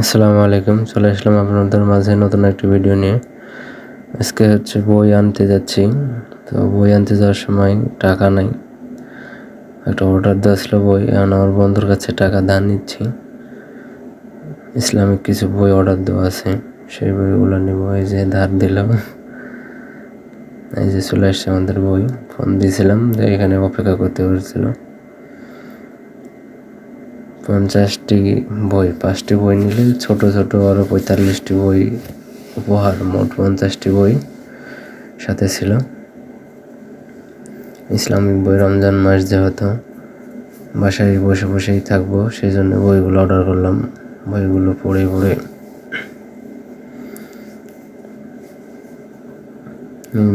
আসসালামু আলাইকুম। চলে আসলাম আপনাদের মাঝে নতুন একটি ভিডিও নিয়ে। আজকে বই আনতে যাচ্ছি। তো বই আনতে যাওয়ার সময় টাকা নাই, একটা অর্ডার দেওয়া ছিল বই, এখন আমার বন্ধুর কাছে টাকা ধার নিচ্ছি। ইসলামিক কিছু বই অর্ডার দেওয়া আছে, সেই বইগুলো নিব। এই যে ধার দিলাম, এই যে চলে আসছে আমাদের বই। ফোন দিয়েছিলাম যে এখানে অপেক্ষা করতে বলছিল। 50টি বই, 5টি বই নিলে ছোট ছোট আরও 45টি বই উপহার, মোট 50টি বই সাথে ছিল। ইসলামিক বই, রমজান মাস যেহেতু বাসায় বসে বসেই থাকবো, সেই জন্য বইগুলো অর্ডার করলাম। বইগুলো পড়ে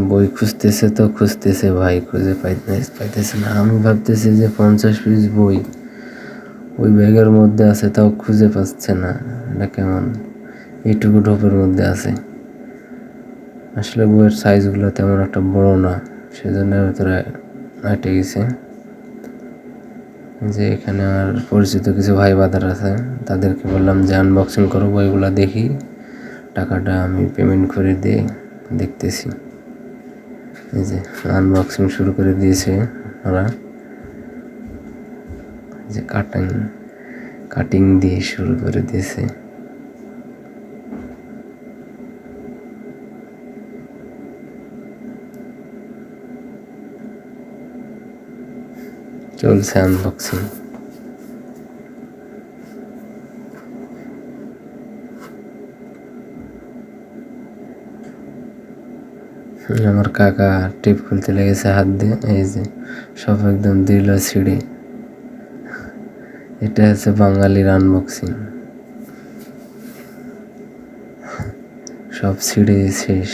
বই খুঁজতেছে ভাই, খুঁজে পাইতেছে না। আমি ভাবতেছি যে 50 পিস বই ওই ব্যাগের মধ্যে আছে, তাও খুঁজে পাচ্ছে না। এটা কেমন? এইটুকু ঢোপের মধ্যে আছে। আসলে বইয়ের সাইজগুলো তেমন একটা বড় না, সেজন্য ভিতরে আটে গেছে। যে এখানে আমার পরিচিত কিছু ভাই বাদার আছে, তাদেরকে বললাম যে আনবক্সিং করো বইগুলো, দেখি। টাকাটা আমি পেমেন্ট করে দিয়ে দেখতেছি। এই যে আনবক্সিং শুরু করে দিয়েছে ওরা। যে কাটিং দিয়ে শুরু করে দিয়েছে। চলছে আনবক্সিং। আমার কাকা টিপ খুলতে লেগেছে হাত দিয়ে। এই যে সব একদম দিল ছিঁড়ে। এটা হচ্ছে বাঙালির আনবক্সিং। সব ছিঁড়ে শেষ।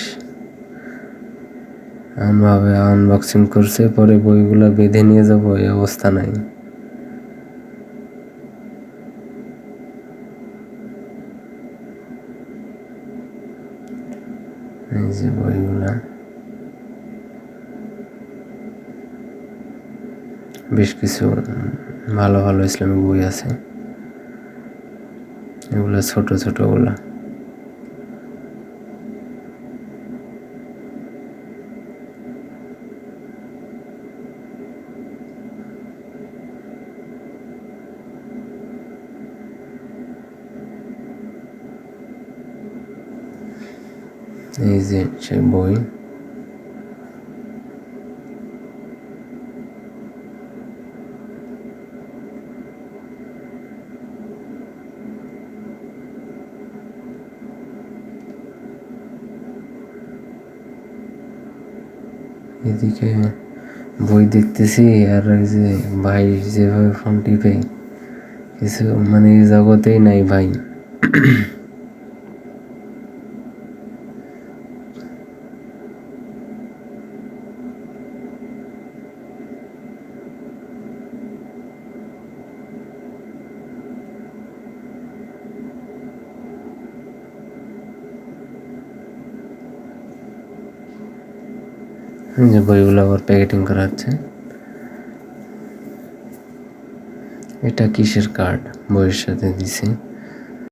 এমনভাবে আনবক্সিং করছে, পরে বইগুলো বেঁধে নিয়ে যাবো এই অবস্থা নাই। এই যে বইগুলা বেশ কিছু ভালো ভালো ইসলামিক বই আছে, এগুলো ছোট ছোটগুলা। এই যে সেই বই। এদিকে বই দেখতেছি, আর ওই যে ভাই যেভাবে ফোন টিপে, কিছু মানে এই জগতেই নাই ভাই। যে বইগুলো আবার প্যাকেটিং করা হচ্ছে। এটা কিসের কার্ড বইয়ের সাথে দিছে?